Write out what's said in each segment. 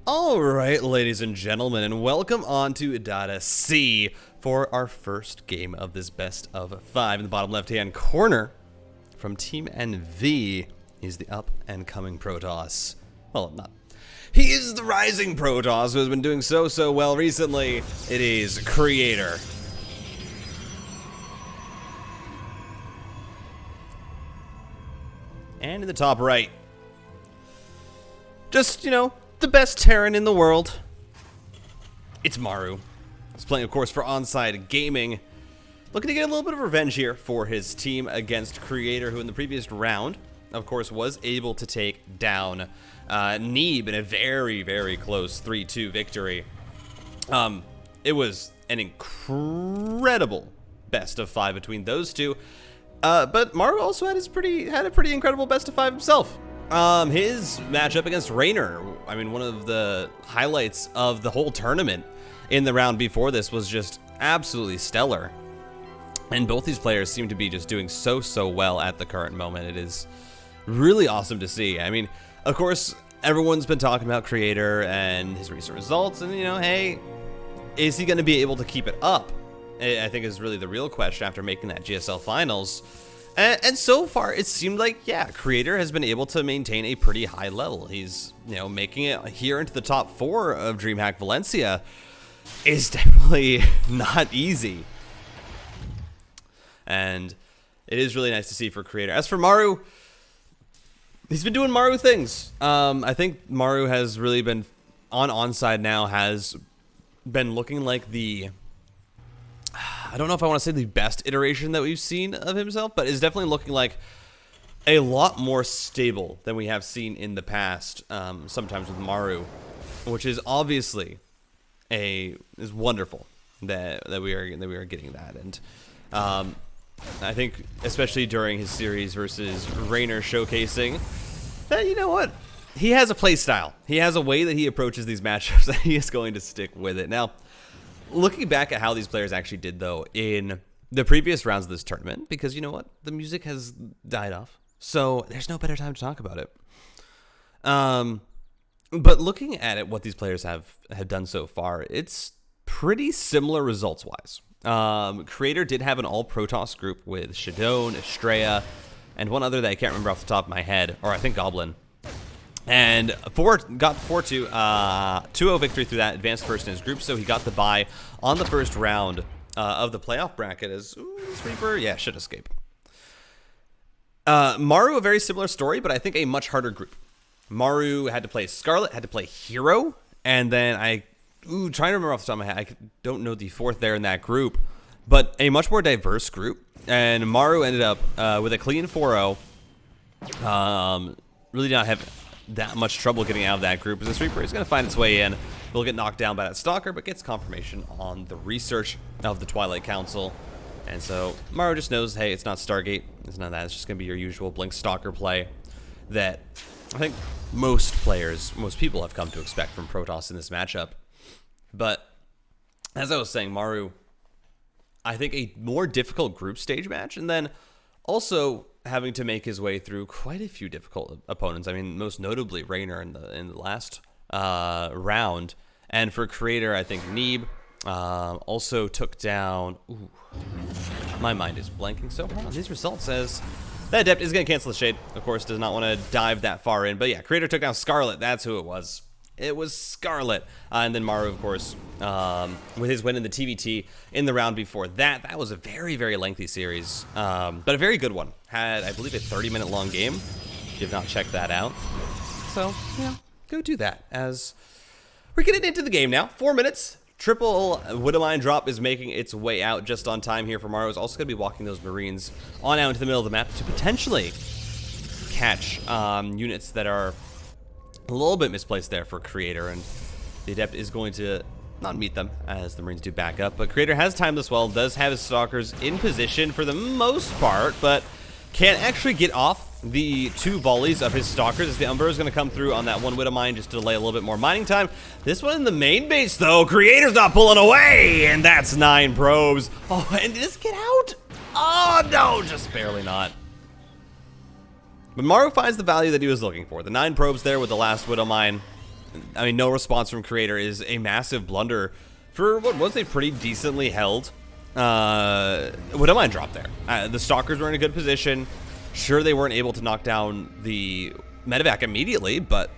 Alright, ladies and gentlemen, and welcome on to Data C for our first game of this best of 5. In the bottom left-hand corner, from Team NV, he's the up-and-coming Protoss. Well, not. He is the rising Protoss who has been doing so well recently. It is Creator. And in the top right, just, the best Terran in the world. It's Maru. He's playing, of course, for Onside Gaming. Looking to get a little bit of revenge here for his team against Creator, who in the previous round, of course, was able to take down Neeb in a very close 3-2 victory. It was an incredible best of 5 between those two. But Maru also had a pretty incredible best of 5 himself. His matchup against Raynor, I mean, one of the highlights of the whole tournament in the round before this was just absolutely stellar. And both these players seem to be just doing so well at the current moment. It is really awesome to see. I mean, of course, everyone's been talking about Creator and his recent results, and, hey, is he going to be able to keep it up? I think is really the real question after making that GSL finals. And so far, it seemed like, yeah, Creator has been able to maintain a pretty high level. He's, making it here into the top 4 of DreamHack Valencia is definitely not easy. And it is really nice to see for Creator. As for Maru, he's been doing Maru things. I think Maru has really been, on onside now, has been looking like the... I don't know if I want to say the best iteration that we've seen of himself, but is definitely looking like a lot more stable than we have seen in the past, sometimes with Maru, which is obviously is wonderful that we are getting that. And I think especially during his series versus Raynor showcasing that, what? He has a play style. He has a way that he approaches these matchups, and he is going to stick with it. Now, looking back at how these players actually did, though, in the previous rounds of this tournament, because you know what? The music has died off, so there's no better time to talk about it. But looking at it, what these players have done so far, it's pretty similar results-wise. Creator did have an all-Protoss group with Shadone, Astrea, and one other that I can't remember off the top of my head, or I think Goblin. And got 4-2, 2-0 victory through that, advanced first in his group, so he got the bye on the first round of the playoff bracket as, this Reaper, yeah, should escape. Maru, a very similar story, but I think a much harder group. Maru had to play Scarlet, had to play Hero, and then trying to remember off the top of my head, I don't know the fourth there in that group, but a much more diverse group, and Maru ended up with a clean 4-0, really not having that much trouble getting out of that group as this Reaper is going to find its way in. Will get knocked down by that Stalker, but gets confirmation on the research of the Twilight Council. And so Maru just knows, hey, it's not Stargate. It's not that. It's just going to be your usual Blink Stalker play that I think most people have come to expect from Protoss in this matchup. But as I was saying, Maru, I think a more difficult group stage match, and then also having to make his way through quite a few difficult opponents. I mean, most notably Raynor in the last round. And for Creator, I think Neeb also took down... Ooh, my mind is blanking so hard on these results as that Adept is going to cancel the Shade. Of course, does not want to dive that far in. But yeah, Creator took down Scarlet. That's who it was. It was Scarlet. And then Maru, of course, with his win in the TVT in the round before that. That was a very lengthy series, but a very good one. Had, I believe, a 30-minute long game. Did not check that out. So, go do that. As we're getting into the game now. 4 minutes. Triple Widowmine drop is making its way out just on time here for Maru. Is also going to be walking those Marines on out into the middle of the map to potentially catch units that are a little bit misplaced there for Creator, and the Adept is going to not meet them as the Marines do back up. But Creator has timed this well, does have his Stalkers in position for the most part, but can't actually get off the 2 volleys of his Stalkers as the Umber is going to come through on that one Widow Mine just to delay a little bit more mining time. This one in the main base, though, Creator's not pulling away, and that's 9 probes. Oh, and did this get out? Oh, no, just barely not. But Maru finds the value that he was looking for. The 9 probes there with the last Widow Mine. I mean, no response from Creator is a massive blunder for what was a pretty decently held Widowmine drop there. The Stalkers were in a good position. Sure, they weren't able to knock down the medevac immediately, but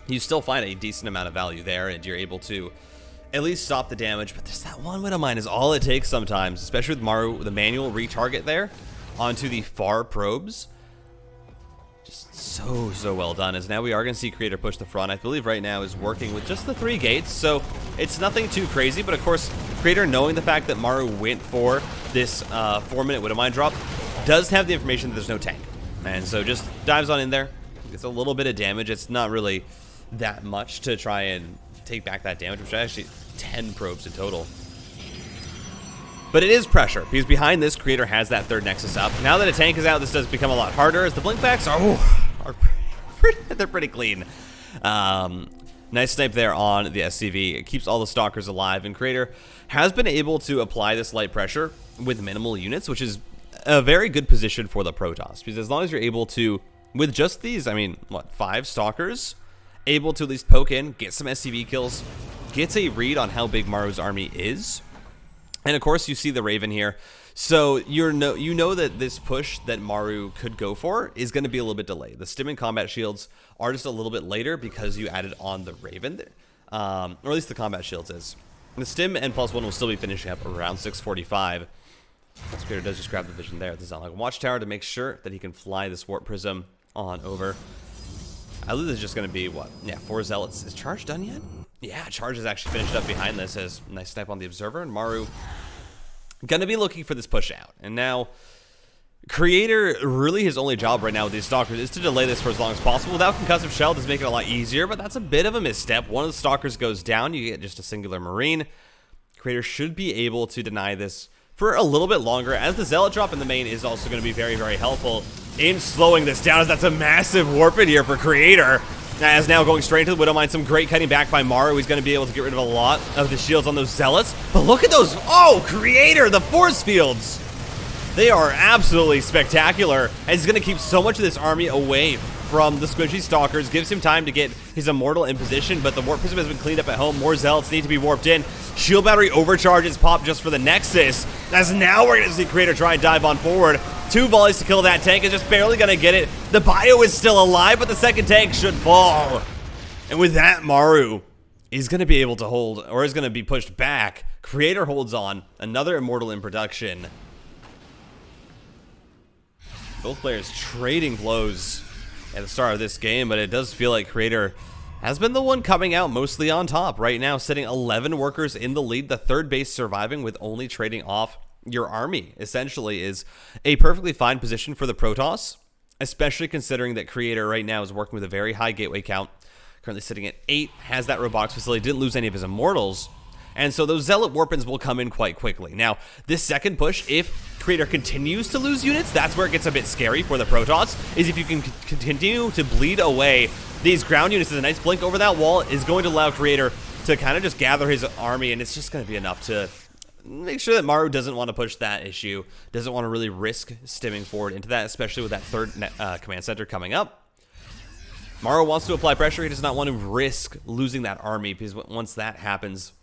you still find a decent amount of value there, and you're able to at least stop the damage. But there's that one Widowmine is all it takes sometimes, especially with Maru, the manual retarget there onto the far probes. Just so well done, as now we are going to see Creator push the front. I believe right now is working with just the 3 gates, so it's nothing too crazy. But of course, Creator, knowing the fact that Maru went for this 4-minute Widowmine drop, does have the information that there's no tank. And so just dives on in there. It's a little bit of damage. It's not really that much to try and take back that damage, which is actually 10 probes in total. But it is pressure, because behind this, Creator has that 3rd Nexus up. Now that a tank is out, this does become a lot harder, as the blinkbacks they're pretty clean. Nice snipe there on the SCV. It keeps all the Stalkers alive, and Creator has been able to apply this light pressure with minimal units, which is a very good position for the Protoss, because as long as you're able to, with just these, I mean, what, 5 Stalkers, able to at least poke in, get some SCV kills, gets a read on how big Maru's army is. And of course, you see the Raven here, so you know that this push that Maru could go for is going to be a little bit delayed. The stim and combat shields are just a little bit later because you added on the Raven, or at least the combat shields is. The stim and +1 will still be finishing up around 6:45. Creator does just grab the vision there. This is on like a watchtower to make sure that he can fly this warp prism on over. I believe this is just going to be what? Yeah, 4 zealots. Is charge done yet? Yeah, charge is actually finished up behind this. As nice snipe on the observer, and Maru gonna be looking for this push out. And now Creator, really his only job right now with these Stalkers is to delay this for as long as possible. Without concussive shell, does make it a lot easier, but that's a bit of a misstep. One of the Stalkers goes down, you get just a singular Marine. Creator should be able to deny this for a little bit longer, as the Zealot drop in the main is also going to be very helpful in slowing this down, as that's a massive warp in here for Creator. As now going straight into the Widowmine, some great cutting back by Maru. He's going to be able to get rid of a lot of the shields on those Zealots. But look at those, oh, Creator, the force fields. They are absolutely spectacular. And he's going to keep so much of this army away from the squishy Stalkers. Gives him time to get his Immortal in position, but the Warp Prism has been cleaned up at home. More Zealots need to be warped in. Shield Battery overcharges pop just for the Nexus. As now we're going to see Creator try and dive on forward. 2 volleys to kill that tank, is just barely going to get it. The bio is still alive, but the second tank should fall. And with that, Maru is going to be able to hold, or is going to be pushed back. Creator holds on. Another Immortal in production. Both players trading blows at the start of this game, but it does feel like Creator has been the one coming out mostly on top. Right now, sitting 11 workers in the lead, the 3rd base surviving with only trading off your army, essentially, is a perfectly fine position for the Protoss, especially considering that Creator right now is working with a very high gateway count, currently sitting at 8, has that robotics facility, didn't lose any of his Immortals, and so those Zealot Warpins will come in quite quickly. Now, this second push, if Creator continues to lose units, that's where it gets a bit scary for the Protoss, is if you can continue to bleed away these ground units. A nice blink over that wall is going to allow Creator to kind of just gather his army, and it's just going to be enough to make sure that Maru doesn't want to push that issue, doesn't want to really risk stimming forward into that, especially with that 3rd command center coming up. Maru wants to apply pressure. He does not want to risk losing that army, because once that happens,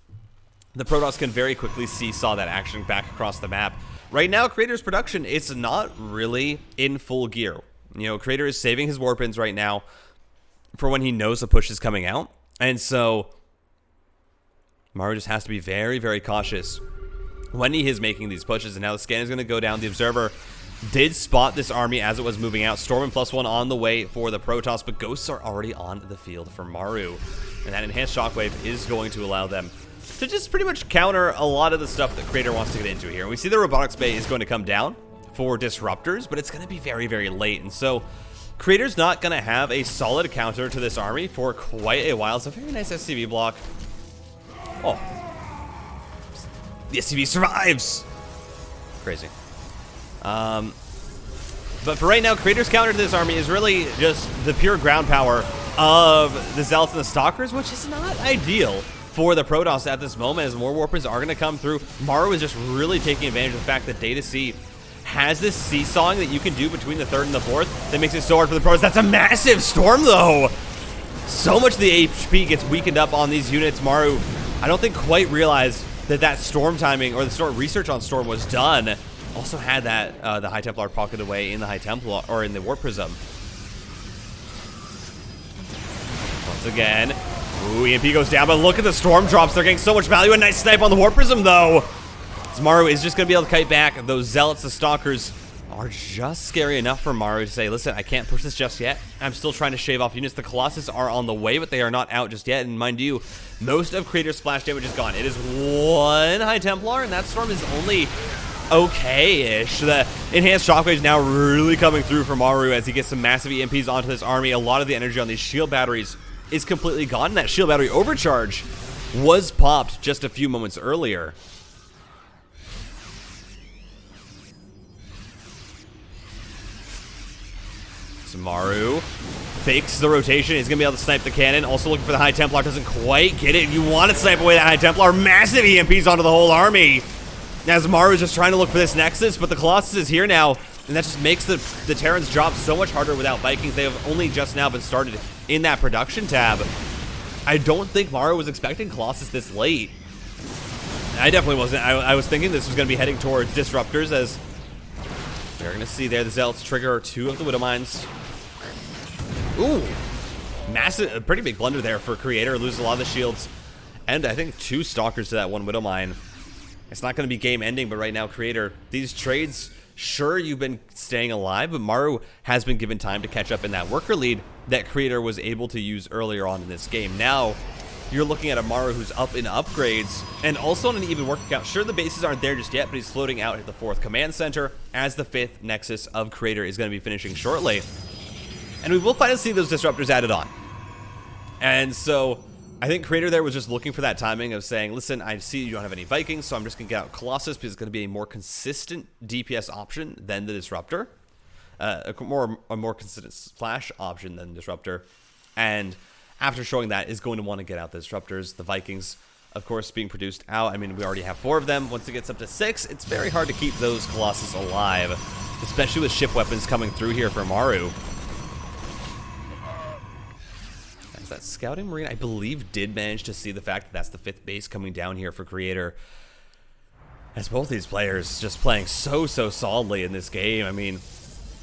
the Protoss can very quickly seesaw that action back across the map. Right now, Creator's production, it's not really in full gear. You know, Creator is saving his Warpins right now for when he knows the push is coming out. And so Maru just has to be very cautious when he is making these pushes. And now the scan is going to go down. The observer did spot this army as it was moving out. Storm and +1 on the way for the Protoss, but Ghosts are already on the field for Maru. And that enhanced shockwave is going to allow them to just pretty much counter a lot of the stuff that Creator wants to get into here. And we see the robotics bay is going to come down for disruptors, but it's going to be very late. And so Creator's not going to have a solid counter to this army for quite a while. It's a very nice SCV block. Oh. The SCV survives. Crazy. But for right now, Creator's counter to this army is really just the pure ground power of the Zealots and the Stalkers, which is not ideal for the Protoss at this moment, as more Warpers are going to come through. Maru is just really taking advantage of the fact that Data C has this seesawing that you can do between the 3rd and the 4th that makes it so hard for the Protoss. That's a massive storm, though. So much of the HP gets weakened up on these units. Maru, I don't think quite realized that storm timing or the storm research on storm was done. Also had that the High Templar pocketed away in the High Templar or in the Warp Prism. Once again, ooh, EMP goes down, but look at the storm drops. They're getting so much value. A nice snipe on the Warp Prism though. So Maru is just gonna be able to kite back. Those zealots, the stalkers, are just scary enough for Maru to say, listen, I can't push this just yet. I'm still trying to shave off units. The Colossus are on the way, but they are not out just yet. And mind you, most of Creator's splash damage is gone. It is one High Templar, and that storm is only okay-ish. The enhanced shockwaves now really coming through for Maru as he gets some massive EMPs onto this army. A lot of the energy on these shield batteries is completely gone. And that shield battery overcharge was popped just a few moments earlier. So Maru fakes the rotation. He's going to be able to snipe the cannon. Also looking for the High Templar. Doesn't quite get it. You want to snipe away that High Templar. Massive EMPs onto the whole army. As Maru is just trying to look for this Nexus, but the Colossus is here now. And that just makes the Terran's job so much harder without Vikings. They have only just now been started in that production tab. I don't think Maru was expecting Colossus this late. I definitely wasn't. I was thinking this was going to be heading towards Disruptors, as we're going to see there the Zealots trigger 2 of the Widow Mines. Ooh, massive, a pretty big blunder there for Creator. Loses a lot of the shields, and I think 2 Stalkers to that 1 Widow Mine. It's not going to be game ending, but right now, Creator, these trades, sure, you've been staying alive, but Maru has been given time to catch up in that worker lead that Creator was able to use earlier on in this game. Now, you're looking at a Maru who's up in upgrades and also on an even worker count. Sure, the bases aren't there just yet, but he's floating out at the 4th command center as the 5th Nexus of Creator is going to be finishing shortly. And we will finally see those Disruptors added on. And so I think Creator there was just looking for that timing of saying, listen, I see you don't have any Vikings, so I'm just going to get out Colossus because it's going to be a more consistent DPS option than the Disruptor. A more consistent splash option than Disruptor. And after showing that, is going to want to get out the Disruptors. The Vikings, of course, being produced out. I mean, we already have 4 of them. Once it gets up to 6, it's very hard to keep those Colossus alive, especially with ship weapons coming through here for Maru. As that Scouting Marine, I believe, did manage to see the fact that that's the 5th base coming down here for Creator. As both these players just playing so solidly in this game. I mean,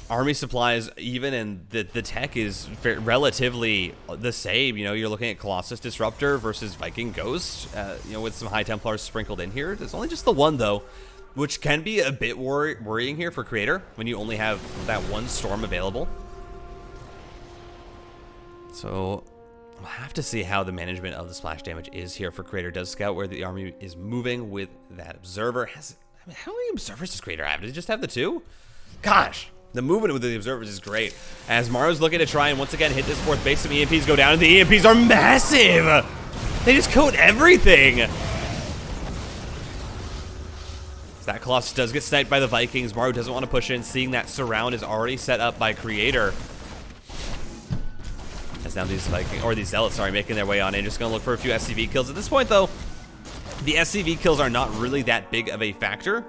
army supplies, even in the tech is relatively the same. You know, you're looking at Colossus Disruptor versus Viking Ghost, you know, with some High Templars sprinkled in here. There's only just the 1, though, which can be a bit worrying here for Creator when you only have that 1 storm available. So we'll have to see how the management of the splash damage is here for Creator. Does scout where the army is moving with that observer. I mean, how many observers does Creator have? Does he just have the 2? Gosh. The movement with the observers is great. As Maru's looking to try and once again hit this 4th base, some EMPs go down, and the EMPs are massive! They just coat everything! So that Colossus does get sniped by the Vikings. Maru doesn't want to push in, seeing that surround is already set up by Creator. As now these these Zealots, sorry, making their way on in, just gonna look for a few SCV kills. At this point, though, the SCV kills are not really that big of a factor.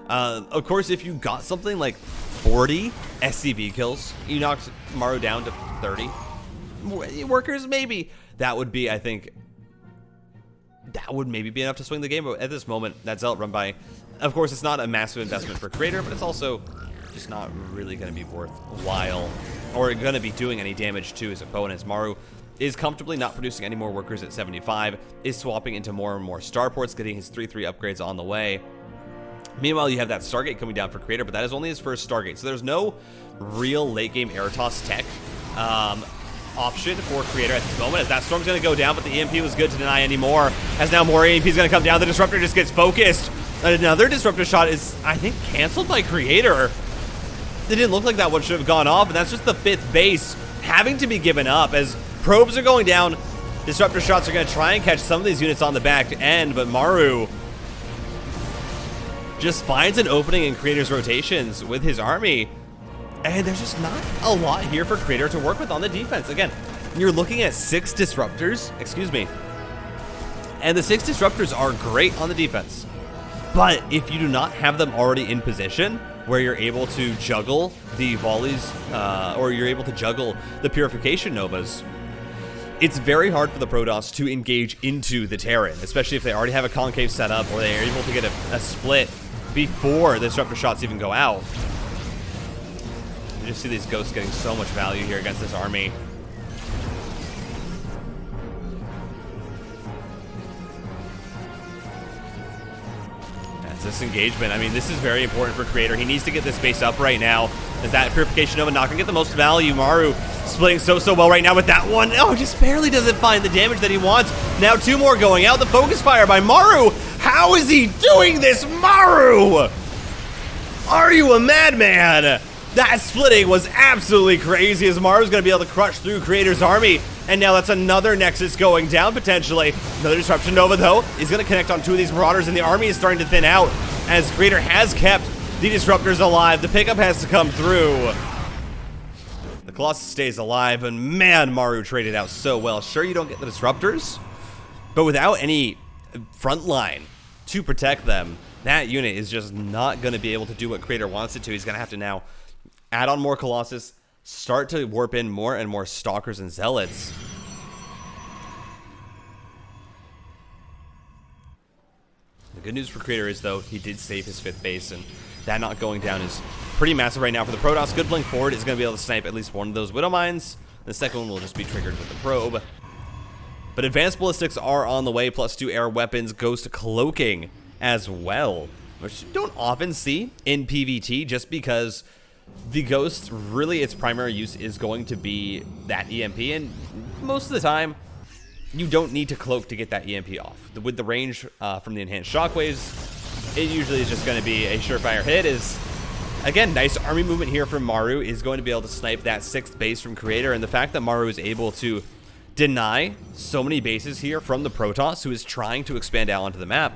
Of course, if you got something like 40 SCV kills, you knocked Maru down to 30 workers, maybe that would be, I think, that would maybe be enough to swing the game. But at this moment, that Zealot run by, of course, it's not a massive investment for Creator, but it's also just not really going to be worthwhile or going to be doing any damage to his opponents. Maru is comfortably not producing any more workers at 75, is swapping into more and more starports, getting his 3/3 upgrades on the way. Meanwhile, you have that Stargate coming down for Creator, but that is only his first Stargate, so there's no real late-game air toss tech option for Creator at this moment, as that Storm's going to go down, but the EMP was good to deny anymore, as now more EMP is going to come down. The Disruptor just gets focused. Another Disruptor shot is, I think, canceled by Creator. It didn't look like that one should have gone off, and that's just the 5th base having to be given up, as probes are going down. Disruptor shots are going to try and catch some of these units on the back end, but Maru just finds an opening in Creator's rotations with his army, and there's just not a lot here for Creator to work with on the defense. Again, you're looking at 6 Disruptors, and the 6 Disruptors are great on the defense, but if you do not have them already in position where you're able to juggle the volleys, or you're able to juggle the Purification Novas, it's very hard for the Protoss to engage into the Terran, especially if they already have a concave set up or they are able to get a split before the disruptor shots even go out. You just see these ghosts getting so much value here against this army. As this engagement, I mean, this is very important for Creator. He needs to get this base up right now. Is that Purification Nova not gonna get the most value? Maru splitting so well right now with that one. Oh, just barely doesn't find the damage that he wants. Now 2 more going out. The focus fire by Maru. How is he doing this, Maru? Are you a madman? That splitting was absolutely crazy as Maru's gonna be able to crush through Creator's army. And now that's another Nexus going down potentially. Another Disruption Nova though is gonna connect on 2 of these Marauders, and the army is starting to thin out as Creator has kept the Disruptors alive. The pickup has to come through. The Colossus stays alive, and man, Maru traded out so well. Sure, you don't get the Disruptors, but without any front line to protect them, that unit is just not going to be able to do what Creator wants it to. He's going to have to now add on more Colossus, start to warp in more and more Stalkers and Zealots. The good news for Creator is, though, he did save his 5th base, and that not going down is pretty massive right now for the Protoss. Good blink forward is going to be able to snipe at least one of those Widow Mines. The second one will just be triggered with the probe. But advanced ballistics are on the way, plus 2 air weapons, ghost cloaking as well, which you don't often see in PvT, just because the ghost, really its primary use is going to be that EMP, and most of the time you don't need to cloak to get that EMP off. With the range from the enhanced shockwaves, it usually is just going to be a surefire hit. Is again, nice army movement here from Maru is going to be able to snipe that 6th base from Creator, and the fact that Maru is able to deny so many bases here from the Protoss, who is trying to expand out onto the map,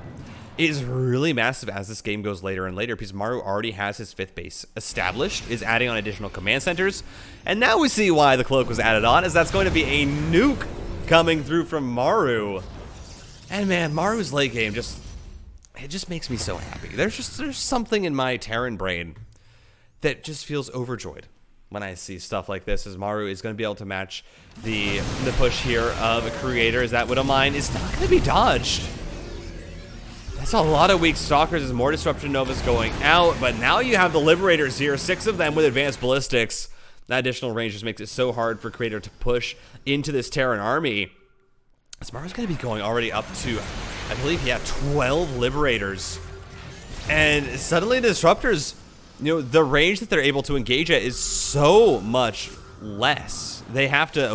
is really massive as this game goes later and later, because Maru already has his 5th base established, is adding on additional command centers, and now we see why the cloak was added on, as that's going to be a nuke coming through from Maru. And man, Maru's late game it just makes me so happy. There's something in my Terran brain that just feels overjoyed when I see stuff like this, as Maru is going to be able to match the push here of a Creator, as that Widow Mine is not going to be dodged. That's a lot of weak Stalkers as more Disruption Novas going out, but now you have the Liberators here, 6 of them with advanced ballistics. That additional range just makes it so hard for Creator to push into this Terran army. Maru's going to be going already up to, I believe, 12 Liberators. And suddenly the Disruptors, you know, the range that they're able to engage at is so much less. They have to,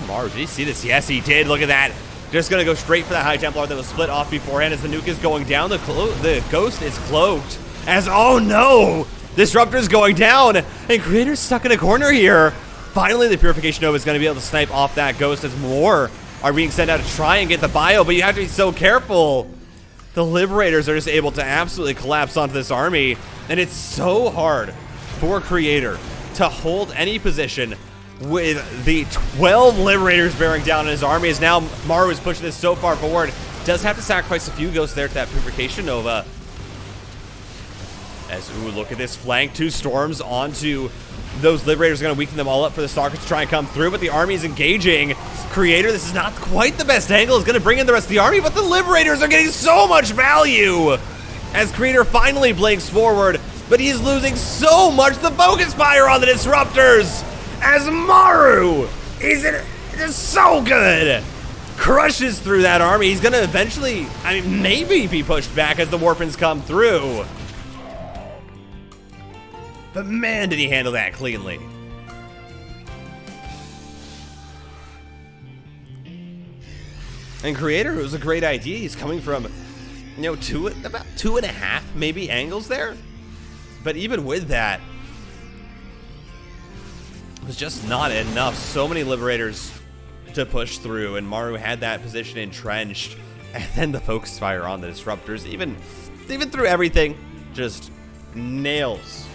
Maru, did he see this? Yes, he did. Look at that. Just going to go straight for that High Templar that was split off beforehand as the nuke is going down. The Ghost is cloaked as, oh no, Disruptor's going down, and Creator's stuck in a corner here. Finally, the Purification Nova is going to be able to snipe off that Ghost as more are being sent out to try and get the bio, but you have to be so careful. The Liberators are just able to absolutely collapse onto this army, and it's so hard for Creator to hold any position with the 12 Liberators bearing down on his army, as now Maru is pushing this so far forward. Does have to sacrifice a few ghosts there to that Purification Nova. As, look at this flank. 2 storms onto those Liberators, are going to weaken them all up for the Stalkers to try and come through, but the army is engaging. Creator, this is not quite the best angle, is going to bring in the rest of the army, but the Liberators are getting so much value as Creator finally blinks forward, but he's losing so much. The focus fire on the Disruptors as Maru is just so good. Crushes through that army. He's going to eventually, maybe be pushed back as the Warpins come through. But man, did he handle that cleanly. And Creator, it was a great idea. He's coming from, you know, about 2.5 maybe angles there. But even with that, it was just not enough. So many Liberators to push through, and Maru had that position entrenched. And then the focus fire on the Disruptors, even through everything, just nails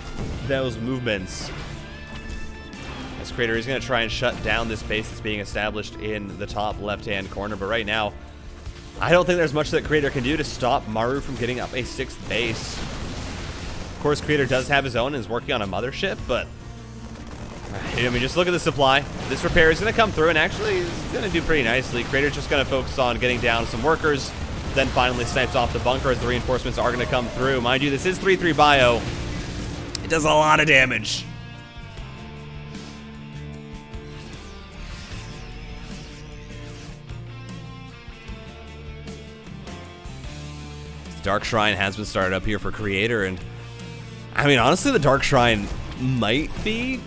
those movements. As Creator is going to try and shut down this base that's being established in the top left-hand corner, but right now, I don't think there's much that Creator can do to stop Maru from getting up a 6th base. Of course, Creator does have his own and is working on a mothership, but I mean, just look at the supply. This repair is going to come through, and actually is going to do pretty nicely. Creator's just going to focus on getting down some workers, then finally snipes off the bunker as the reinforcements are going to come through. Mind you, this is 3-3 bio. It does a lot of damage. The Dark Shrine has been started up here for Creator, and I mean, honestly, the Dark Shrine might be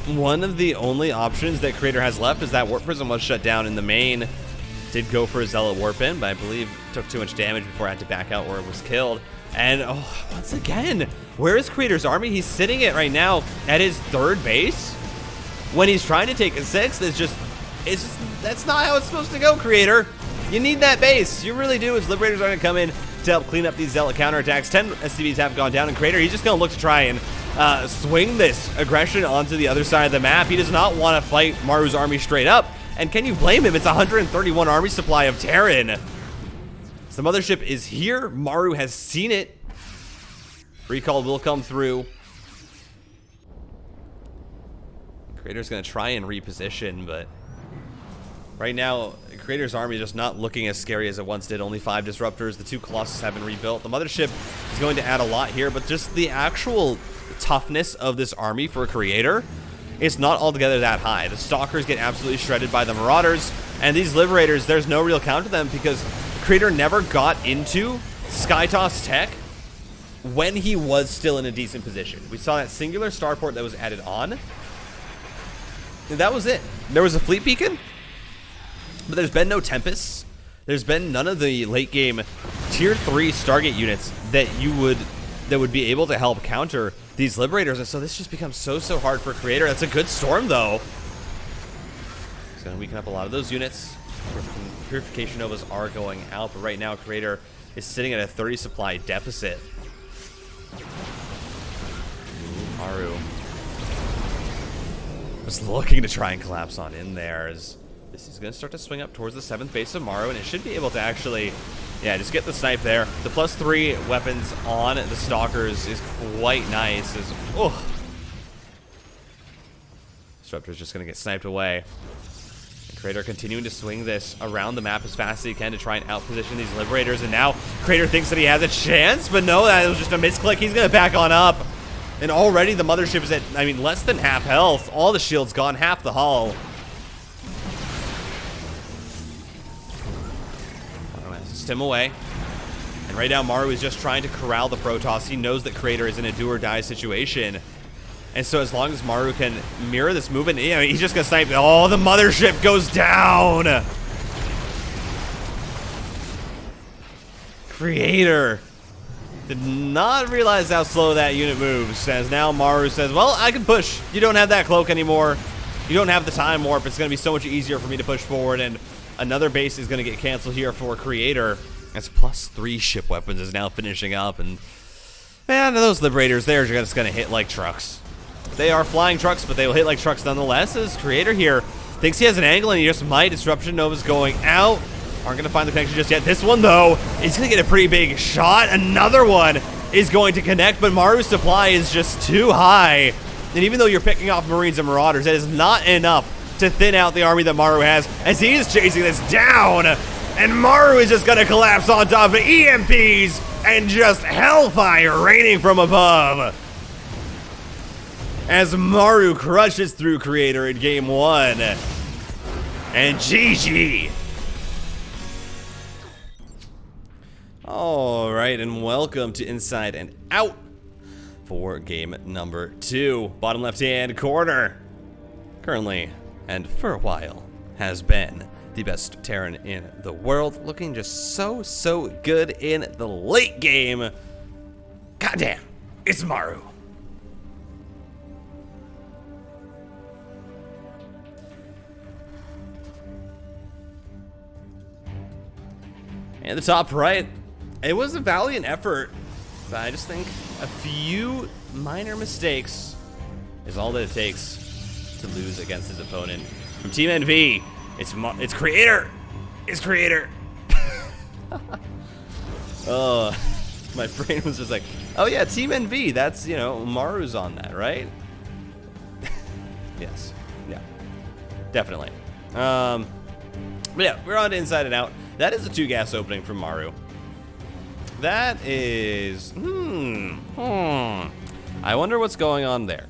one of the only options that Creator has left, as that Warp Prism was shut down in the main. Did go for a Zealot Warp in, but I believe took too much damage before I had to back out where it was killed. And once again, where is Creator's army? He's sitting it right now at his 3rd base. When he's trying to take a 6th, that's not how it's supposed to go, Creator. You need that base. You really do, as Liberators are going to come in to help clean up these Zealot counterattacks. 10 SCVs have gone down, and Creator, he's just going to look to try and swing this aggression onto the other side of the map. He does not want to fight Maru's army straight up. And can you blame him? It's 131 army supply of Terran. So the mothership is here. Maru has seen it. Recall will come through. Creator's going to try and reposition, but right now, Creator's army is just not looking as scary as it once did. Only 5 disruptors. The 2 Colossus have been rebuilt. The mothership is going to add a lot here, but just the actual toughness of this army for Creator, it's not altogether that high. The Stalkers get absolutely shredded by the Marauders, and these Liberators, there's no real count to them because Creator never got into Skytoss tech when he was still in a decent position. We saw that singular starport that was added on, and that was it. There was a fleet beacon, but there's been no Tempests. There's been none of the late game tier 3 Stargate units that would be able to help counter these Liberators, and so this just becomes so hard for Creator. That's a good storm, though. It's going to weaken up a lot of those units. Purification Novas are going out, but right now Creator is sitting at a 30 supply deficit. Maru was looking to try and collapse on in there, as this is going to start to swing up towards the 7th base of Maru, and it should be able to actually, yeah, just get the snipe there. The +3 weapons on the Stalkers is quite nice. Disruptor's just going to get sniped away. And Creator continuing to swing this around the map as fast as he can to try and outposition these Liberators, and now Creator thinks that he has a chance, but no, that was just a misclick. He's going to back on up. And already the mothership is at, I mean, less than half health. All the shields gone, half the hull. Stim away, and right now Maru is just trying to corral the Protoss. He knows that Creator is in a do-or-die situation, and so as long as Maru can mirror this movement, you know, he's just gonna snipe. Oh, the mothership goes down. Creator did not realize how slow that unit moves, as now Maru says, well, I can push. You don't have that cloak anymore. You don't have the time warp. It's gonna be so much easier for me to push forward, and another base is going to get canceled here for Creator, as +3 ship weapons is now finishing up, and man, those Liberators, they're just going to hit like trucks. They are flying trucks, but they will hit like trucks nonetheless, as Creator here thinks he has an angle, and he just might. Disruption Nova's going out. Aren't going to find the connection just yet. This one, though, is going to get a pretty big shot. Another one is going to connect, but Maru's supply is just too high. And even though you're picking off Marines and Marauders, that is not enough to thin out the army that Maru has, as he is chasing this down, and Maru is just gonna collapse on top of EMPs and just hellfire raining from above as Maru crushes through Creator in game 1. And GG. All right, and welcome to Inside and Out for game number 2. Bottom left-hand corner, currently and for a while has been the best Terran in the world, looking just so good in the late game. Goddamn, it's Maru. And the top right, it was a valiant effort, but I just think a few minor mistakes is all that it takes to lose against his opponent. From Team NV, it's Creator. It's Creator. Oh, my brain was just like, oh yeah, Team NV. That's, you know, Maru's on that, right? Yes. Yeah. Definitely. But yeah, we're on to Inside and Out. That is a 2-gas opening from Maru. That is... I wonder what's going on there.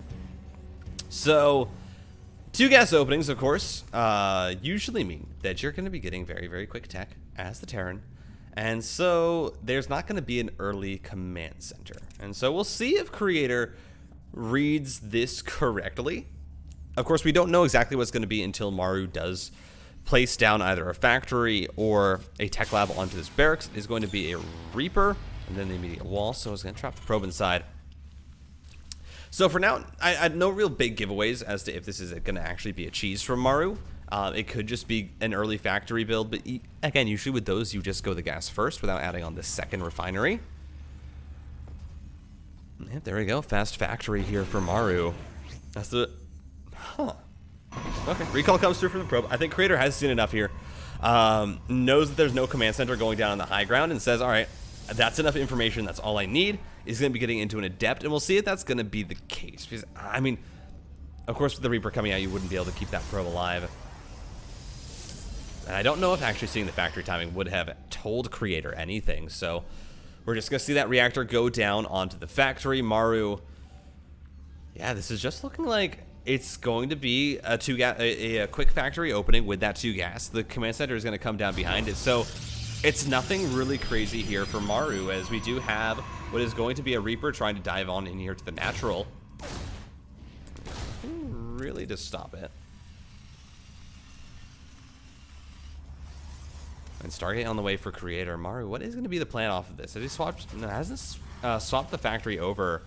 So, 2-gas openings, of course, usually mean that you're going to be getting very, very quick tech as the Terran. And so, there's not going to be an early command center. And so, we'll see if Creator reads this correctly. Of course, we don't know exactly what's going to be until Maru does place down either a factory or a tech lab onto this barracks. It is going to be a Reaper, and then the immediate wall. So, it's going to trap the probe inside. So for now, I no real big giveaways as to if this is going to actually be a cheese from Maru. It could just be an early factory build, but again, usually with those, you just go the gas first without adding on the second refinery. Yep, there we go. Fast factory here for Maru. That's the... Okay, recall comes through from the probe. I think Creator has seen enough here. Knows that there's no command center going down on the high ground and says, all right, that's enough information. That's all I need. Is going to be getting into an Adept, and we'll see if that's going to be the case. Because, I mean, of course, with the Reaper coming out, you wouldn't be able to keep that probe alive. And I don't know if actually seeing the factory timing would have told Creator anything. So we're just going to see that reactor go down onto the factory. Maru, yeah, this is just looking like it's going to be a quick factory opening with that 2-gas. The command center is going to come down behind it. So it's nothing really crazy here for Maru, as we do have what is going to be a Reaper trying to dive on in here to the natural. Really to stop it. And Stargate on the way for Creator. Maru, what is going to be the plan off of this? Has he swapped? No, hasn't swapped the factory over.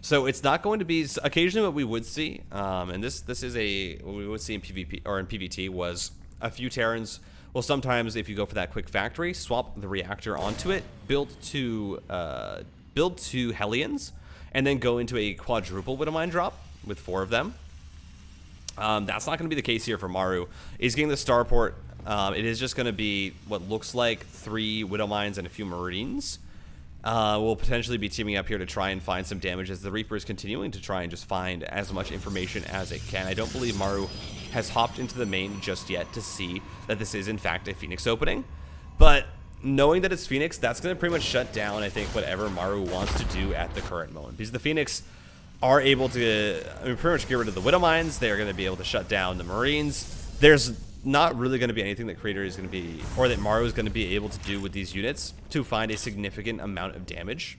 So it's not going to be occasionally what we would see. And this is what we would see in PvP or in PvT was a few Terrans. Well, sometimes if you go for that quick factory, swap the reactor onto it, build two Hellions, and then go into a quadruple Widowmine drop with 4 of them. That's not going to be the case here for Maru. He's getting the starport. It is just going to be what looks like 3 Widowmines and a few Marines. We'll potentially be teaming up here to try and find some damage as the Reaper is continuing to try and just find as much information as it can. I don't believe Maru has hopped into the main just yet to see that this is in fact a Phoenix opening. But knowing that it's Phoenix, that's going to pretty much shut down, I think, whatever Maru wants to do at the current moment. Because the Phoenix are able to, pretty much get rid of the Widowmines. They're going to be able to shut down the Marines. There's not really going to be anything that Creator is going to be, or that Maru is going to be able to do with these units to find a significant amount of damage.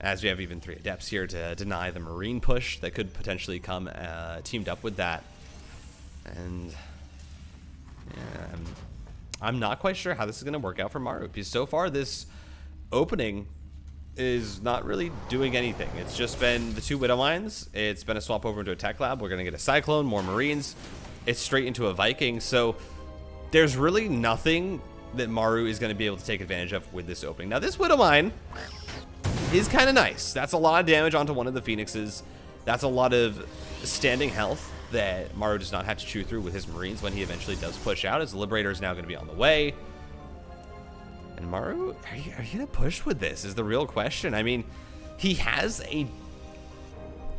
As we have even 3 Adepts here to deny the Marine push that could potentially come teamed up with that. And yeah, I'm not quite sure how this is going to work out for Maru, because so far this opening is not really doing anything. It's just been the 2 Widowmines. It's been a swap over into a tech lab. We're going to get a Cyclone, more Marines. It's straight into a Viking. So there's really nothing that Maru is going to be able to take advantage of with this opening. Now, this Widowmine is kind of nice. That's a lot of damage onto one of the Phoenixes. That's a lot of standing health that Maru does not have to chew through with his Marines when he eventually does push out, as the Liberator is now going to be on the way. And Maru, are you going to push with this is the real question. I mean, he has a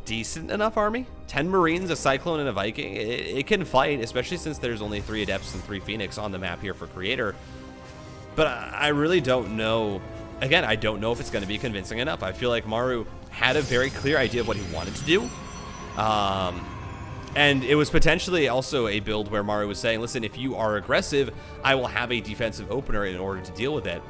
decent enough army. 10 Marines, a Cyclone, and a Viking. It can fight, especially since there's only 3 Adepts and 3 Phoenix on the map here for Creator. But I really don't know. Again, I don't know if it's going to be convincing enough. I feel like Maru had a very clear idea of what he wanted to do. And it was potentially also a build where Maru was saying, listen, if you are aggressive, I will have a defensive opener in order to deal with it.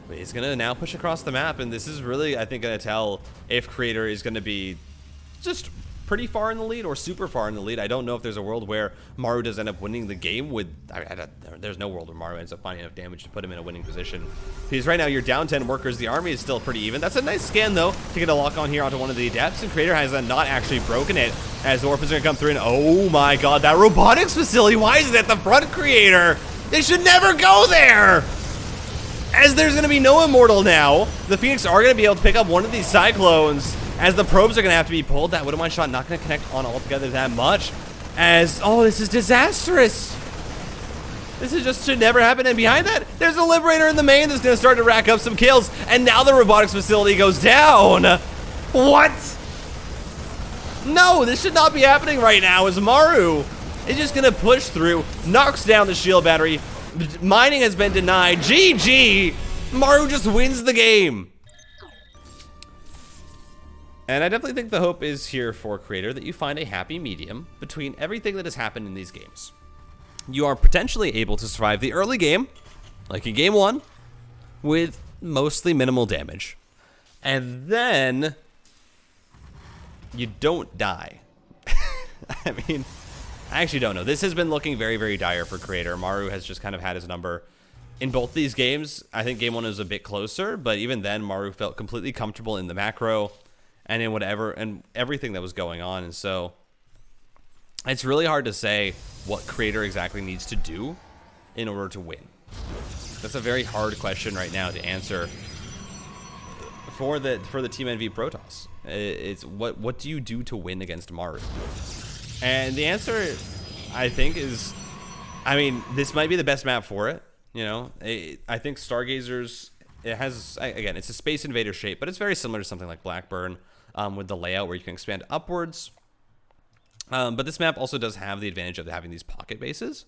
But he's going to now push across the map, and this is really, I think, going to tell if Creator is going to be just pretty far in the lead or super far in the lead. I don't know if there's a world where Maru does end up winning the game with... there's no world where Maru ends up finding enough damage to put him in a winning position. Because right now you're down 10 workers. The army is still pretty even. That's a nice scan, though, to get a lock on here onto one of the Adepts. And Creator has not actually broken it, as the Orp is going to come through. And oh my god, that robotics facility. Why is it at the front, Creator? They should never go there! As there's going to be no Immortal now, the Phoenix are going to be able to pick up one of these Cyclones, as the probes are going to have to be pulled. That Widowmine shot not going to connect on altogether that much, as, oh, this is disastrous. This is just should never happen. And behind that, there's a Liberator in the main that's going to start to rack up some kills. And now the robotics facility goes down. What? No, this should not be happening right now. As Maru is just going to push through, knocks down the shield battery. Mining has been denied. GG. Maru just wins the game. And I definitely think the hope is here for Creator that you find a happy medium between everything that has happened in these games. You are potentially able to survive the early game, like in game 1, with mostly minimal damage. And then you don't die. I mean, I actually don't know. This has been looking very, very dire for Creator. Maru has just kind of had his number in both these games. I think game 1 was a bit closer, but even then Maru felt completely comfortable in the macro and in whatever and everything that was going on. And so it's really hard to say what Creator exactly needs to do in order to win. That's a very hard question right now to answer for the Team NV Protoss. It's what do you do to win against Maru? And the answer, I think, is, I mean, this might be the best map for it. You know, I think Stargazers, it has, again, it's a Space Invader shape, but it's very similar to something like Blackburn with the layout where you can expand upwards. But this map also does have the advantage of having these pocket bases.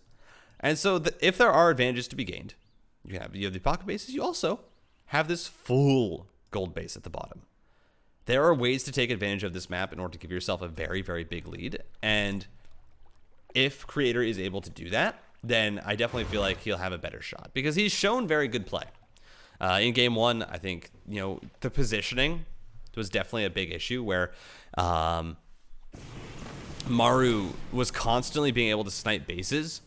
And so if there are advantages to be gained, you have the pocket bases, you also have this full gold base at the bottom. There are ways to take advantage of this map in order to give yourself a very, very big lead. And if Creator is able to do that, then I definitely feel like he'll have a better shot because he's shown very good play. In game 1, I think, you know, the positioning was definitely a big issue where Maru was constantly being able to snipe bases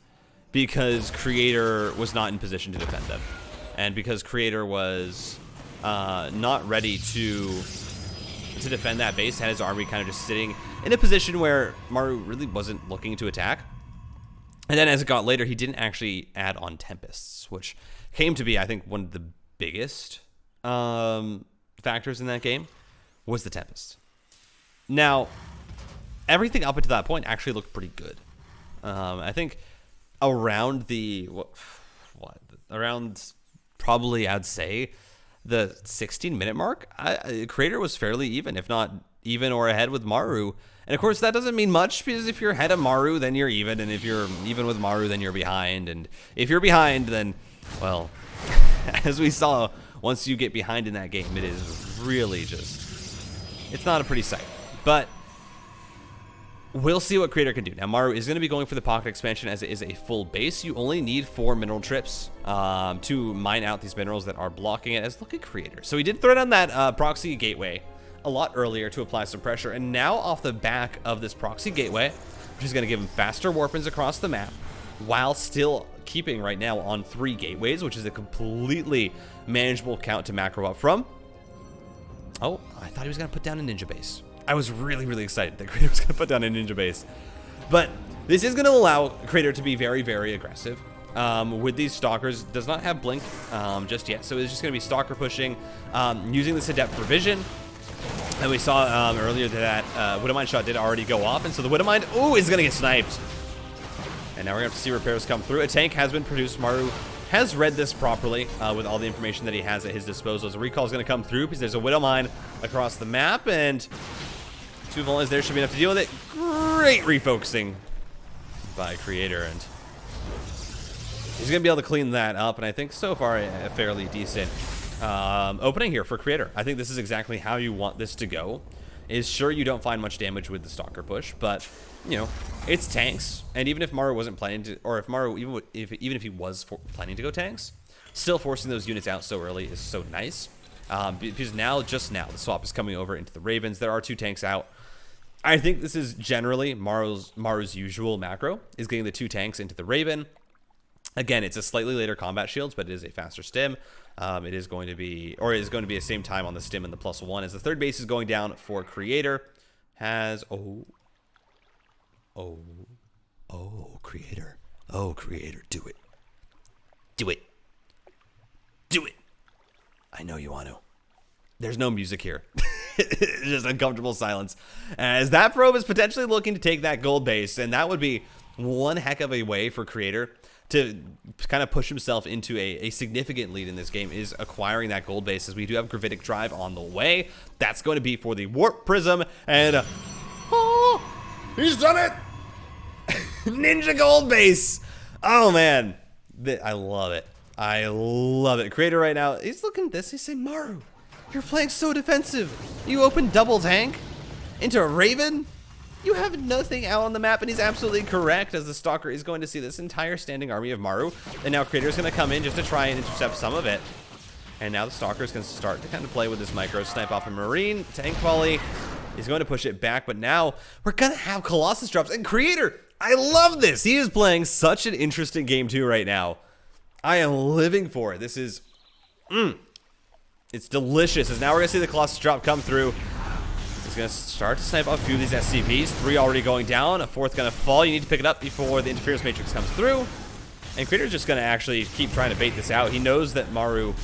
because Creator was not in position to defend them. And because Creator was not ready to defend that base, had his army kind of just sitting in a position where Maru really wasn't looking to attack. And then as it got later, he didn't actually add on Tempests, which came to be, I think, one of the biggest factors in that game was the Tempest. Now, everything up until that point actually looked pretty good. I think around the, around probably I'd say the 16-minute mark, Creator was fairly even, if not even or ahead with Maru. And of course, that doesn't mean much because if you're ahead of Maru, then you're even. And if you're even with Maru, then you're behind. And if you're behind, then, well, as we saw, once you get behind in that game, it is really just, it's not a pretty sight. But we'll see what Creator can do. Now, Maru is going to be going for the pocket expansion as it is a full base. You only need 4 mineral trips to mine out these minerals that are blocking it. As look at Creator. So he did throw down that proxy gateway a lot earlier to apply some pressure. And now off the back of this proxy gateway, which is going to give him faster warp-ins across the map, while still keeping right now on 3 gateways, which is a completely manageable count to macro up from. Oh, I thought he was going to put down a ninja base. I was really, really excited that Creator was going to put down a ninja base. But this is going to allow Creator to be very, very aggressive. With these Stalkers, does not have Blink just yet. So it's just going to be Stalker pushing, using this Adept for vision. And we saw earlier that Widowmine shot did already go off. And so the Widowmine, ooh, is going to get sniped. And now we're going to have to see repairs come through. A tank has been produced. Maru has read this properly with all the information that he has at his disposal. So a recall is going to come through because there's a Widowmine across the map. And 2 volunteers there should be enough to deal with it. Great refocusing by Creator, and he's going to be able to clean that up. And I think so far a fairly decent opening here for Creator. I think this is exactly how you want this to go. Is sure you don't find much damage with the Stalker push, but you know it's tanks. And even if Maru wasn't planning to, or if Maru even if he was planning to go tanks, still forcing those units out so early is so nice. Because just now the swap is coming over into the Ravens. There are 2 tanks out. I think this is generally Maru's usual macro, is getting the 2 tanks into the Raven. Again, it's a slightly later combat shields, but it is a faster stim. It is going to be a same time on the stim and the +1 as the 3rd base is going down for Creator. Creator, do it. Do it. I know you want to. There's no music here. It's just uncomfortable silence. As that probe is potentially looking to take that gold base, and that would be one heck of a way for Creator to kind of push himself into a significant lead in this game is acquiring that gold base, as we do have Gravitic Drive on the way. That's going to be for the Warp Prism, and oh, he's done it! Ninja gold base! Oh man, I love it. I love it. Creator right now, he's looking at this, he's saying, Maru, you're playing so defensive. You open double tank into a Raven? You have nothing out on the map, and he's absolutely correct, as the Stalker is going to see this entire standing army of Maru, and now Creator's going to come in just to try and intercept some of it. And now the Stalker is going to start to kind of play with this micro snipe off a Marine, tank volley. He's going to push it back, but now we're going to have Colossus drops, and Creator, I love this. He is playing such an interesting game too right now. I am living for it. This is, it's delicious, as now we're going to see the Colossus drop come through. He's going to start to snipe off a few of these SCVs. 3 already going down. A 4th going to fall. You need to pick it up before the interference matrix comes through. And Creator's just going to actually keep trying to bait this out. He knows that Maru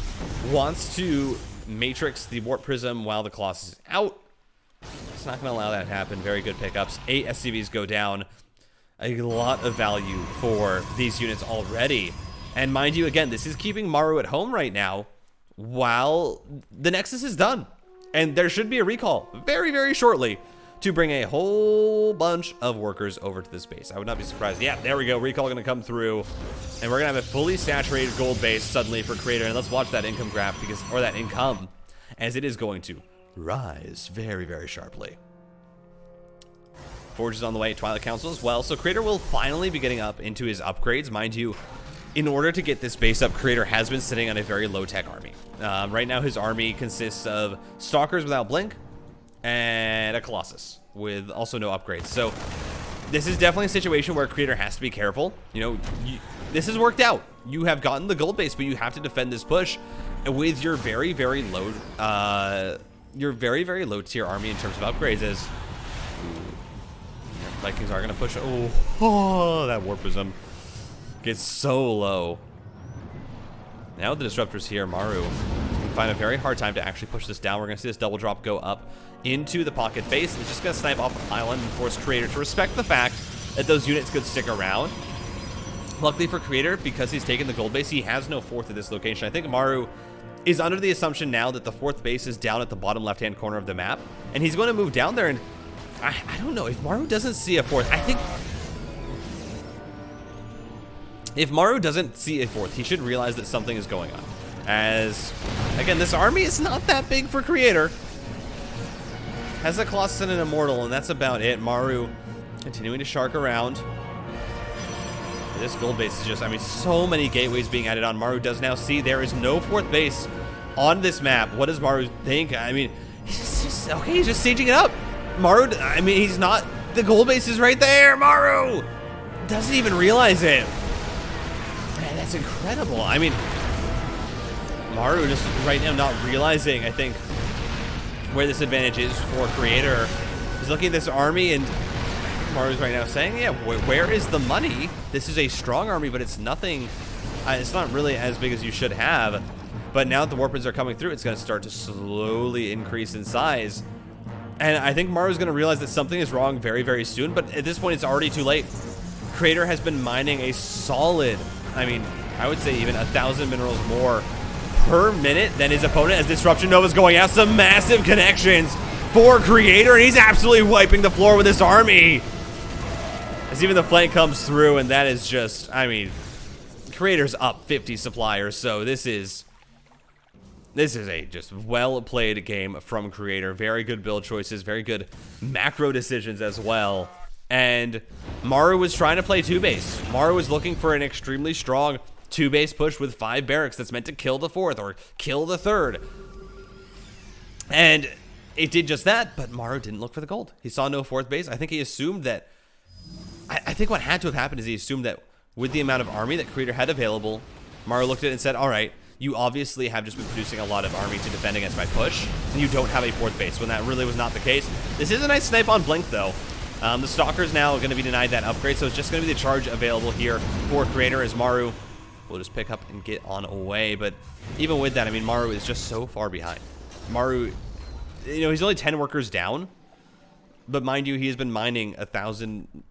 wants to matrix the Warp Prism while the Colossus is out. It's not going to allow that to happen. Very good pickups. 8 SCVs go down. A lot of value for these units already. And mind you, again, this is keeping Maru at home right now while the Nexus is done. And there should be a recall very, very shortly to bring a whole bunch of workers over to this base. I would not be surprised. Yeah, there we go. Recall going to come through. And we're going to have a fully saturated gold base suddenly for Creator. And let's watch that income graph, because, or that income, as it is going to rise very, very sharply. Forge is on the way. Twilight Council as well. So Creator will finally be getting up into his upgrades. Mind you, in order to get this base up, Creator has been sitting on a very low-tech army. Right now, his army consists of Stalkers without Blink and a Colossus with also no upgrades. So this is definitely a situation where Creator has to be careful. You know, this has worked out. You have gotten the gold base, but you have to defend this push with your very, very low, tier army in terms of upgrades. As Vikings are going to push. Oh, that Warp Prism gets so low. Now the Disruptor's here, Maru can find a very hard time to actually push this down. We're going to see this double drop go up into the pocket base. It's just going to snipe off the island and force Creator to respect the fact that those units could stick around. Luckily for Creator, because he's taken the gold base, he has no 4th at this location. I think Maru is under the assumption now that the 4th base is down at the bottom left-hand corner of the map, and he's going to move down there, and I don't know. If Maru doesn't see a 4th, I think if Maru doesn't see a 4th, he should realize that something is going on. As, again, this army is not that big for Creator. Has a Colossus and an Immortal, and that's about it. Maru continuing to shark around. This gold base is just, I mean, so many gateways being added on. Maru does now see there is no 4th base on this map. What does Maru think? I mean, he's just okay, he's just sieging it up. Maru, I mean, he's not, the gold base is right there. Maru doesn't even realize it. Man, that's incredible. I mean, Maru just right now not realizing, I think, where this advantage is for Creator. He's looking at this army, and Maru's right now saying, yeah, where is the money? This is a strong army, but it's nothing, it's not really as big as you should have. But now that the Warpins are coming through, it's going to start to slowly increase in size. And I think Maru's going to realize that something is wrong very, very soon. But at this point, it's already too late. Creator has been mining a solid, I mean, I would say even 1,000 minerals more per minute than his opponent, as Disruption Nova's going out. Some massive connections for Creator, and he's absolutely wiping the floor with this army. As even the flank comes through, and that is just, I mean, Creator's up 50 suppliers, so this is a just well-played game from Creator. Very good build choices, very good macro decisions as well. And Maru was trying to play 2-base. Maru was looking for an extremely strong 2-base push with 5 barracks that's meant to kill the 4th or kill the 3rd. And it did just that, but Maru didn't look for the gold. He saw no 4th base. I think he assumed that, I think what had to have happened is he assumed that with the amount of army that Creator had available, Maru looked at it and said, all right, you obviously have just been producing a lot of army to defend against my push, and you don't have a 4th base, when that really was not the case. This is a nice snipe on Blink, though. The Stalker's now going to be denied that upgrade, so it's just going to be the charge available here for Creator, as Maru will just pick up and get on away. But even with that, I mean, Maru is just so far behind. Maru, you know, he's only 10 workers down, but mind you, he has been mining 1,000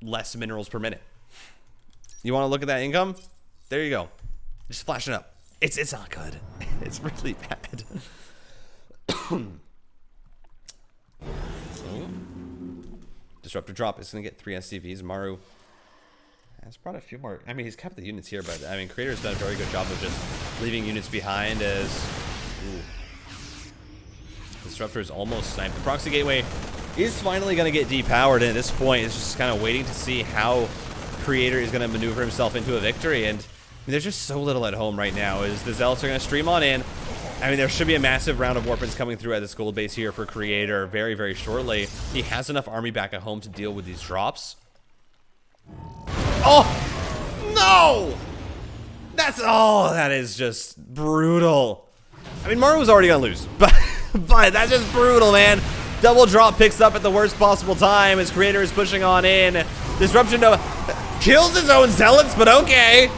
less minerals per minute. You want to look at that income? There you go. Just flash it up. It's not good. It's really bad. Disruptor drop is going to get 3 SCVs. Maru has brought a few more. I mean, he's kept the units here, but I mean, Creator's done a very good job of just leaving units behind as... Ooh. Disruptor is almost sniped. The proxy gateway is finally going to get depowered, and at this point, it's just kind of waiting to see how Creator is going to maneuver himself into a victory. And I mean, there's just so little at home right now as the Zealots are going to stream on in. I mean, there should be a massive round of Warpins coming through at this gold base here for Creator very, very shortly. He has enough army back at home to deal with these drops. Oh, no! That is just brutal. I mean, Maru was already going to lose, but that's just brutal, man. Double drop picks up at the worst possible time as Creator is pushing on in. Disruption kills his own Zealots, but okay.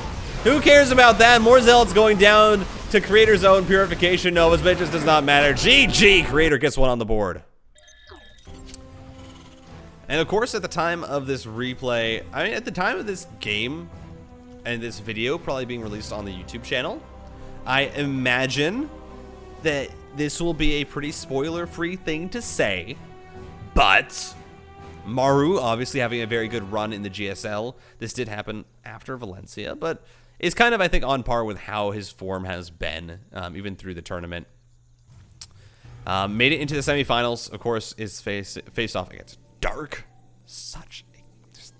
Who cares about that? More Zealots going down to Creator's own Purification Novas, but it just does not matter. GG, Creator gets one on the board. And of course, at the time of this replay, I mean, at the time of this game and this video probably being released on the YouTube channel, I imagine that this will be a pretty spoiler-free thing to say, but Maru obviously having a very good run in the GSL. This did happen after Valencia, but is kind of, I think, on par with how his form has been, even through the tournament. Made it into the semifinals, of course, is faced off against Dark. Such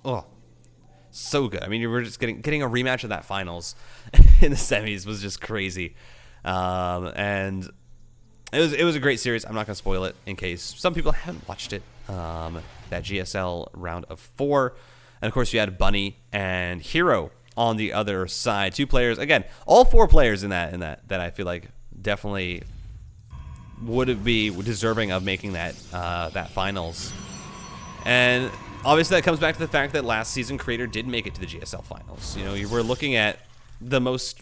a, so good. I mean, you were just getting a rematch of that finals in the semis was just crazy. And it was a great series. I'm not going to spoil it in case some people haven't watched it. That GSL round of 4. And of course, you had Bunny and Hero on the other side. 2 players. Again, all 4 players in that I feel like definitely would be deserving of making that that finals. And obviously that comes back to the fact that last season Creator did make it to the GSL finals. You know, you were looking at the most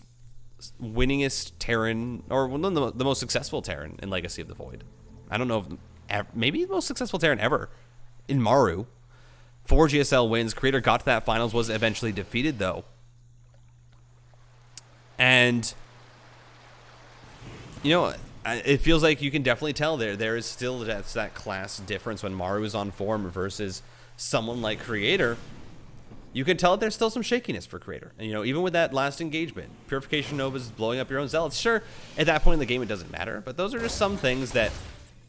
winningest Terran, or one of the most successful Terran in Legacy of the Void. I don't know if maybe the most successful Terran ever in Maru. 4 GSL wins. Creator got to that finals, was eventually defeated though. And you know, it feels like you can definitely tell there is still that class difference when Maru is on form versus someone like Creator. You can tell there's still some shakiness for Creator. And, you know, even with that last engagement, Purification Novas blowing up your own Zealots, sure, at that point in the game it doesn't matter, but those are just some things that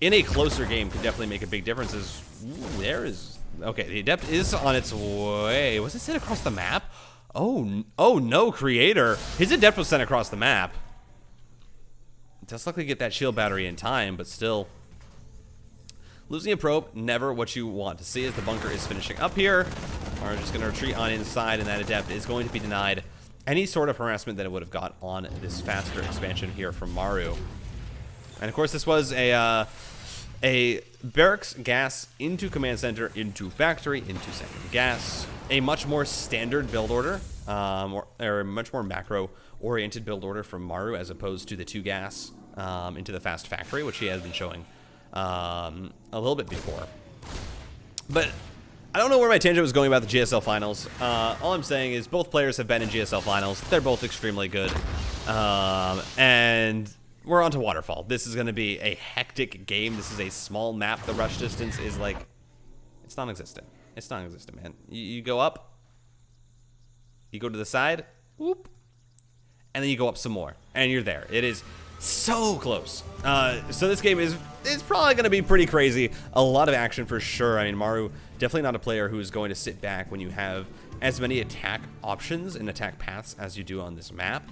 in a closer game can definitely make a big difference. Okay, the Adept is on its way. Was it sent across the map? Oh no, Creator. His Adept was sent across the map. Just luckily get that shield battery in time, but still. Losing a probe, never what you want to see as the bunker is finishing up here. We're just going to retreat on inside, and that Adept is going to be denied any sort of harassment that it would have got on this faster expansion here from Maru. And of course, this was a barracks gas into command center, into factory, into second gas. A much more standard build order, or a much more macro-oriented build order from Maru as opposed to the 2 gas into the fast factory, which he has been showing a little bit before. But I don't know where my tangent was going about the GSL finals. All I'm saying is both players have been in GSL finals. They're both extremely good. And we're on to Waterfall. This is going to be a hectic game. This is a small map. The rush distance is like, it's non-existent. It's non-existent, man. You go up, you go to the side, whoop, and then you go up some more, and you're there. It is so close. So this game is probably going to be pretty crazy. A lot of action for sure. I mean, Maru, definitely not a player who is going to sit back when you have as many attack options and attack paths as you do on this map.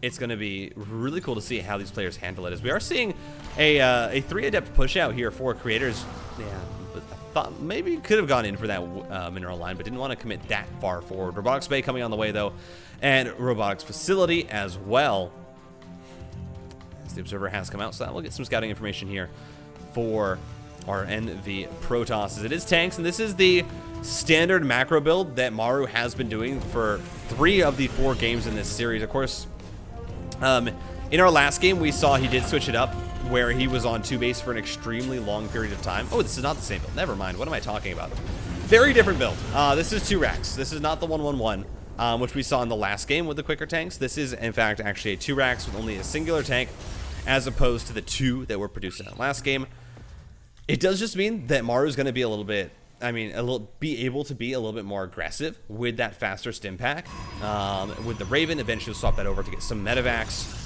It's going to be really cool to see how these players handle it, as we are seeing a 3 Adept push out here for Creators. Yeah, but I thought maybe could have gone in for that mineral line, but didn't want to commit that far forward. Robotics Bay coming on the way, though, and Robotics Facility as well. As the Observer has come out, so we'll get some scouting information here for our NV Protoss. As it is tanks, and this is the standard macro build that Maru has been doing for 3 of the 4 games in this series. Of course, in our last game, we saw he did switch it up, where he was on 2 base for an extremely long period of time. Oh, this is not the same build. Never mind. What am I talking about? Very different build. This is 2 racks. This is not the 1-1-1, which we saw in the last game with the quicker tanks. This is, in fact, actually a 2 racks with only a singular tank, as opposed to the 2 that were produced in the last game. It does just mean that Maru is going to be a little bit, be able to be a little bit more aggressive with that faster stim pack. With the Raven, eventually swap that over to get some medevacs.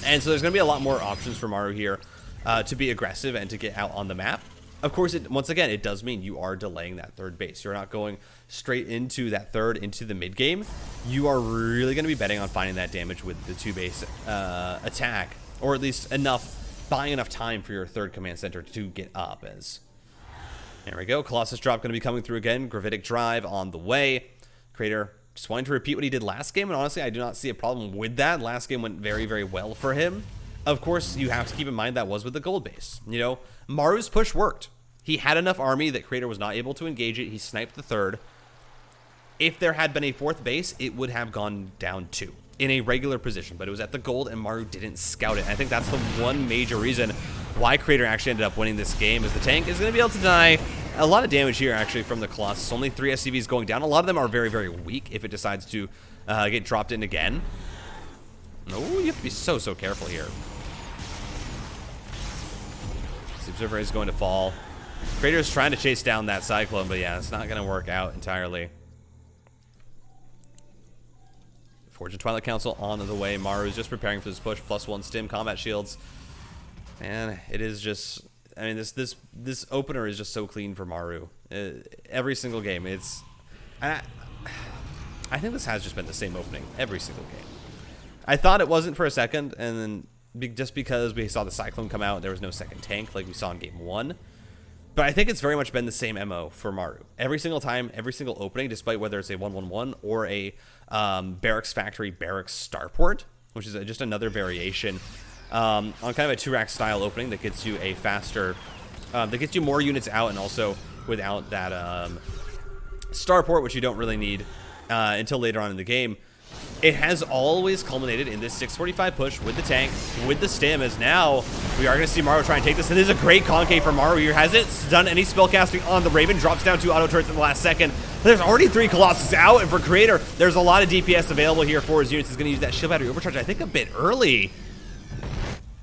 And so there's going to be a lot more options for Maru here to be aggressive and to get out on the map. Of course, once again, it does mean you are delaying that third base. You're not going straight into that third, into the mid game. You are really going to be betting on finding that damage with the 2 base attack, or at least buying enough time for your third command center to get up. As there we go, Colossus drop going to be coming through again. Gravitic drive on the way. Creator just wanting to repeat what he did last game, and honestly, I do not see a problem with that. Last game went very, very well for him. Of course, you have to keep in mind that was with the gold base. You know, Maru's push worked. He had enough army that Creator was not able to engage it. He sniped the third. If there had been a 4th base, it would have gone down 2 in a regular position, but it was at the gold, and Maru didn't scout it. And I think that's the one major reason why Creator actually ended up winning this game, is the tank is going to be able to deny a lot of damage here, actually, from the Colossus. Only 3 SCVs going down. A lot of them are very, very weak if it decides to get dropped in again. No, you have to be so, so careful here. The Observer is going to fall. Creator is trying to chase down that Cyclone, but yeah, it's not going to work out entirely. Fortune Twilight Council on the way. Maru is just preparing for this push. +1 stim, combat shields. And it is just, I mean, this opener is just so clean for Maru. Every single game, I think this has just been the same opening every single game. I thought it wasn't for a second, and then just because we saw the Cyclone come out, there was no second tank like we saw in game 1. But I think it's very much been the same MO for Maru. Every single time, every single opening, despite whether it's a 1-1-1 or a Barracks Factory Barracks Starport, which is just another variation on kind of a 2-rack style opening that gets you a faster, that gets you more units out, and also without that Starport, which you don't really need until later on in the game. It has always culminated in this 645 push with the tank, with the stim, as now we are going to see Maru try and take this. And this is a great concave for Maru here. Hasn't done any spellcasting on the Raven. Drops down 2 auto turrets in the last second. There's already 3 Colossus out, and for Creator, there's a lot of DPS available here for his units. He's going to use that Shield Battery Overcharge, I think, a bit early.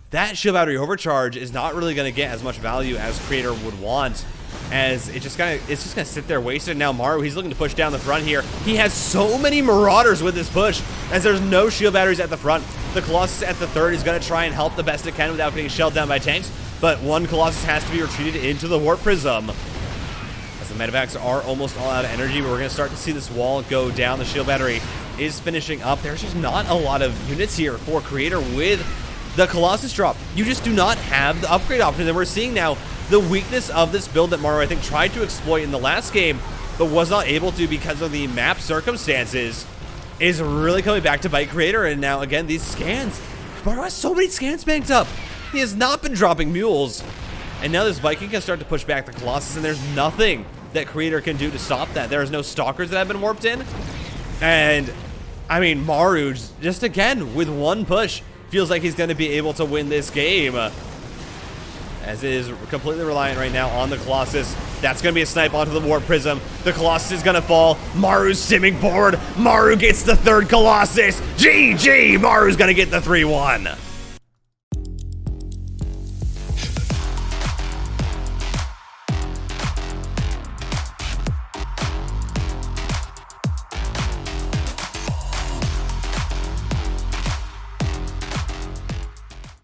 That Shield Battery Overcharge is not really going to get as much value as Creator would want, as it's just gonna sit there wasted. Now Maru, he's looking to push down the front here. He has so many Marauders with this push, as there's no shield batteries at the front. The Colossus at the third is gonna try and help the best it can without getting shelled down by tanks, but one Colossus has to be retreated into the Warp Prism. As the medevacs are almost all out of energy, but we're gonna start to see this wall go down. The shield battery is finishing up. There's just not a lot of units here for Creator with the Colossus drop. You just do not have the upgrade option, and we're seeing now the weakness of this build that Maru, I think, tried to exploit in the last game, but was not able to because of the map circumstances, is really coming back to bite Creator. And now, again, these scans. Maru has so many scans banked up. He has not been dropping mules. And now this Viking can start to push back the Colossus, and there's nothing that Creator can do to stop that. There's no Stalkers that have been warped in. And, I mean, Maru, just again, with one push, feels like he's going to be able to win this game. As it is completely reliant right now on the Colossus. That's going to be a snipe onto the Warp Prism. The Colossus is going to fall. Maru's stimming forward. Maru gets the third Colossus. GG! Maru's going to get the 3-1.